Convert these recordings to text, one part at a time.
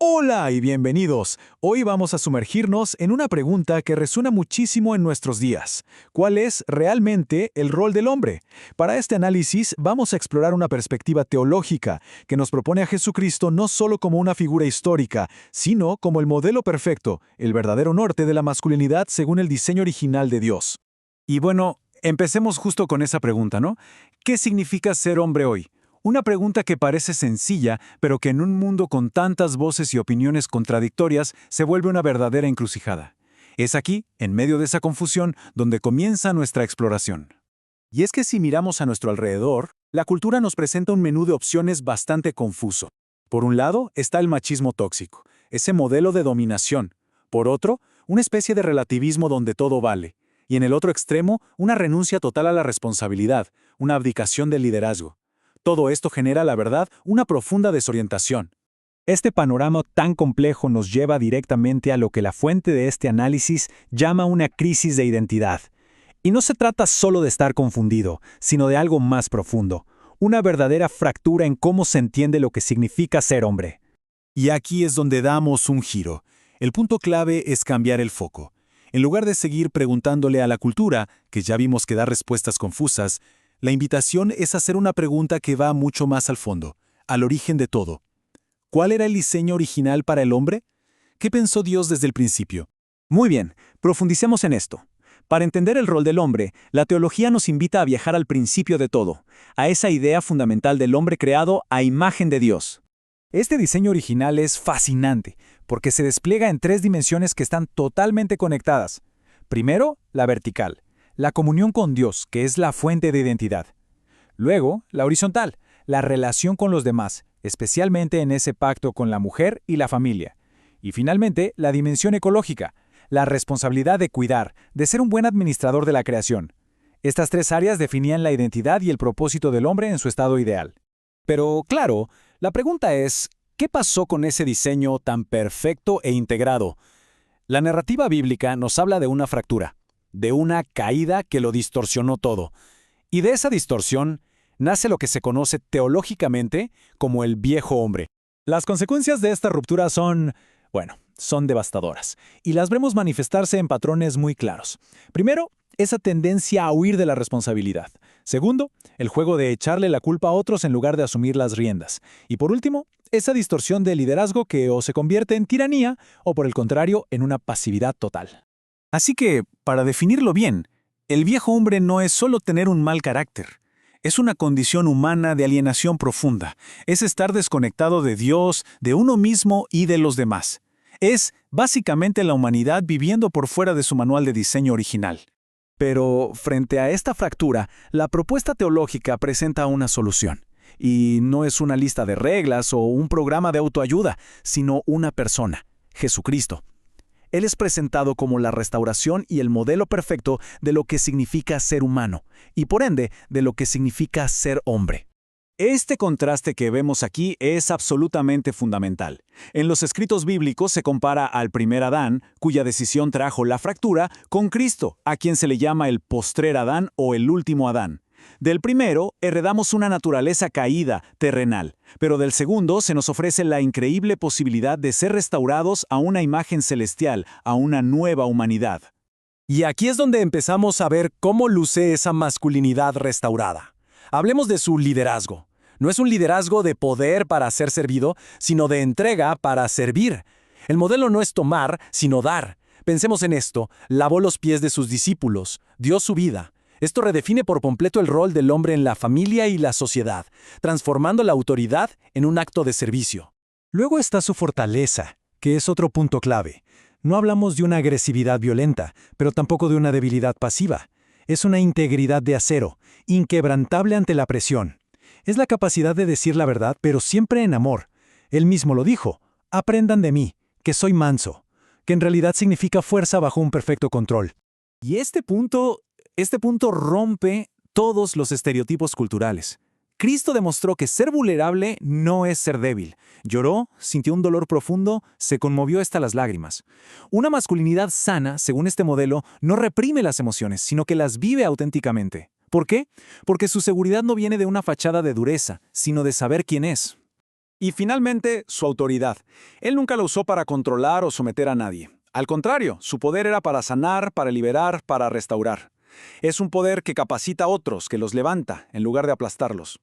Hola y bienvenidos. Hoy vamos a sumergirnos en una pregunta que resuena muchísimo en nuestros días. ¿Cuál es realmente el rol del hombre? Para este análisis vamos a explorar una perspectiva teológica que nos propone a Jesucristo no solo como una figura histórica, sino como el modelo perfecto, el verdadero norte de la masculinidad según el diseño original de Dios. Y bueno, empecemos justo con esa pregunta, ¿no? ¿Qué significa ser hombre hoy? Una pregunta que parece sencilla, pero que en un mundo con tantas voces y opiniones contradictorias se vuelve una verdadera encrucijada. Es aquí, en medio de esa confusión, donde comienza nuestra exploración. Y es que si miramos a nuestro alrededor, la cultura nos presenta un menú de opciones bastante confuso. Por un lado está el machismo tóxico, ese modelo de dominación. Por otro, una especie de relativismo donde todo vale. Y en el otro extremo, una renuncia total a la responsabilidad, una abdicación del liderazgo. Todo esto genera, la verdad, una profunda desorientación. Este panorama tan complejo nos lleva directamente a lo que la fuente de este análisis llama una crisis de identidad. Y no se trata solo de estar confundido, sino de algo más profundo, una verdadera fractura en cómo se entiende lo que significa ser hombre. Y aquí es donde damos un giro. El punto clave es cambiar el foco. En lugar de seguir preguntándole a la cultura, que ya vimos que da respuestas confusas, la invitación es hacer una pregunta que va mucho más al fondo, al origen de todo. ¿Cuál era el diseño original para el hombre? ¿Qué pensó Dios desde el principio? Muy bien, profundicemos en esto. Para entender el rol del hombre, la teología nos invita a viajar al principio de todo, a esa idea fundamental del hombre creado a imagen de Dios. Este diseño original es fascinante, porque se despliega en tres dimensiones que están totalmente conectadas. Primero, la vertical. La comunión con Dios, que es la fuente de identidad. Luego, la horizontal, la relación con los demás, especialmente en ese pacto con la mujer y la familia. Y finalmente, la dimensión ecológica, la responsabilidad de cuidar, de ser un buen administrador de la creación. Estas tres áreas definían la identidad y el propósito del hombre en su estado ideal. Pero, claro, la pregunta es, ¿qué pasó con ese diseño tan perfecto e integrado? La narrativa bíblica nos habla de una fractura, de una caída que lo distorsionó todo. Y de esa distorsión nace lo que se conoce teológicamente como el viejo hombre. Las consecuencias de esta ruptura son devastadoras, y las vemos manifestarse en patrones muy claros. Primero, esa tendencia a huir de la responsabilidad. Segundo, el juego de echarle la culpa a otros en lugar de asumir las riendas. Y por último, esa distorsión de liderazgo que o se convierte en tiranía o, por el contrario, en una pasividad total. Así que, para definirlo bien, el viejo hombre no es solo tener un mal carácter. Es una condición humana de alienación profunda. Es estar desconectado de Dios, de uno mismo y de los demás. Es, básicamente, la humanidad viviendo por fuera de su manual de diseño original. Pero, frente a esta fractura, la propuesta teológica presenta una solución. Y no es una lista de reglas o un programa de autoayuda, sino una persona, Jesucristo. Él es presentado como la restauración y el modelo perfecto de lo que significa ser humano, y por ende, de lo que significa ser hombre. Este contraste que vemos aquí es absolutamente fundamental. En los escritos bíblicos se compara al primer Adán, cuya decisión trajo la fractura, con Cristo, a quien se le llama el postrer Adán o el último Adán. Del primero, heredamos una naturaleza caída, terrenal, pero del segundo se nos ofrece la increíble posibilidad de ser restaurados a una imagen celestial, a una nueva humanidad. Y aquí es donde empezamos a ver cómo luce esa masculinidad restaurada. Hablemos de su liderazgo. No es un liderazgo de poder para ser servido, sino de entrega para servir. El modelo no es tomar, sino dar. Pensemos en esto: lavó los pies de sus discípulos, dio su vida. Esto redefine por completo el rol del hombre en la familia y la sociedad, transformando la autoridad en un acto de servicio. Luego está su fortaleza, que es otro punto clave. No hablamos de una agresividad violenta, pero tampoco de una debilidad pasiva. Es una integridad de acero, inquebrantable ante la presión. Es la capacidad de decir la verdad, pero siempre en amor. Él mismo lo dijo: aprendan de mí, que soy manso, que en realidad significa fuerza bajo un perfecto control. Y este punto rompe todos los estereotipos culturales. Cristo demostró que ser vulnerable no es ser débil. Lloró, sintió un dolor profundo, se conmovió hasta las lágrimas. Una masculinidad sana, según este modelo, no reprime las emociones, sino que las vive auténticamente. ¿Por qué? Porque su seguridad no viene de una fachada de dureza, sino de saber quién es. Y finalmente, su autoridad. Él nunca la usó para controlar o someter a nadie. Al contrario, su poder era para sanar, para liberar, para restaurar. Es un poder que capacita a otros, que los levanta, en lugar de aplastarlos.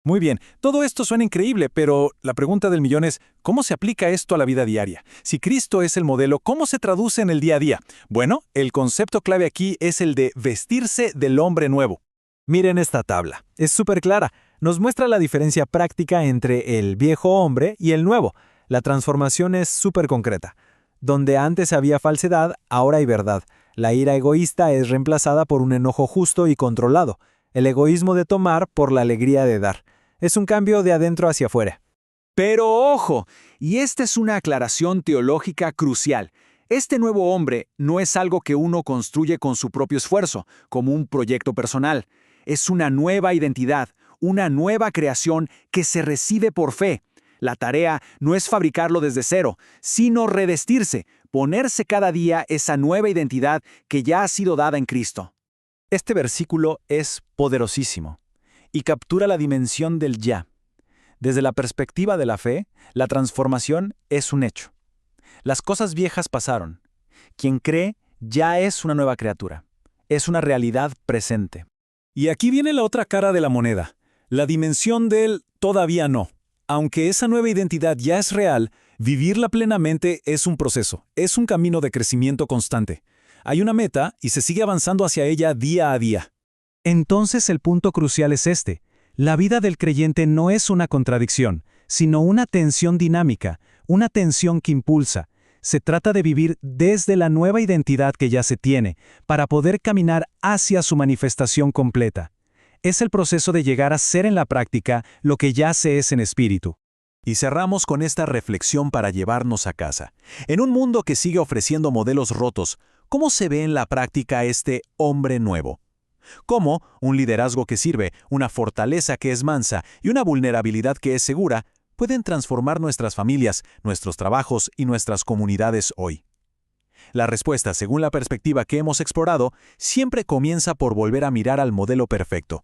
Muy bien, todo esto suena increíble, pero la pregunta del millón es, ¿cómo se aplica esto a la vida diaria? Si Cristo es el modelo, ¿cómo se traduce en el día a día? Bueno, el concepto clave aquí es el de vestirse del hombre nuevo. Miren esta tabla, es súper clara. Nos muestra la diferencia práctica entre el viejo hombre y el nuevo. La transformación es súper concreta. Donde antes había falsedad, ahora hay verdad. La ira egoísta es reemplazada por un enojo justo y controlado. El egoísmo de tomar por la alegría de dar. Es un cambio de adentro hacia afuera. Pero ojo, y esta es una aclaración teológica crucial. Este nuevo hombre no es algo que uno construye con su propio esfuerzo, como un proyecto personal. Es una nueva identidad, una nueva creación que se recibe por fe. La tarea no es fabricarlo desde cero, sino revestirse, ponerse cada día esa nueva identidad que ya ha sido dada en Cristo. Este versículo es poderosísimo y captura la dimensión del ya. Desde la perspectiva de la fe, la transformación es un hecho. Las cosas viejas pasaron. Quien cree ya es una nueva criatura. Es una realidad presente. Y aquí viene la otra cara de la moneda, la dimensión del todavía no. Aunque esa nueva identidad ya es real, vivirla plenamente es un proceso, es un camino de crecimiento constante. Hay una meta y se sigue avanzando hacia ella día a día. Entonces el punto crucial es este. La vida del creyente no es una contradicción, sino una tensión dinámica, una tensión que impulsa. Se trata de vivir desde la nueva identidad que ya se tiene, para poder caminar hacia su manifestación completa. Es el proceso de llegar a ser en la práctica lo que ya se es en espíritu. Y cerramos con esta reflexión para llevarnos a casa. En un mundo que sigue ofreciendo modelos rotos, ¿cómo se ve en la práctica este hombre nuevo? ¿Cómo un liderazgo que sirve, una fortaleza que es mansa y una vulnerabilidad que es segura pueden transformar nuestras familias, nuestros trabajos y nuestras comunidades hoy? La respuesta, según la perspectiva que hemos explorado, siempre comienza por volver a mirar al modelo perfecto,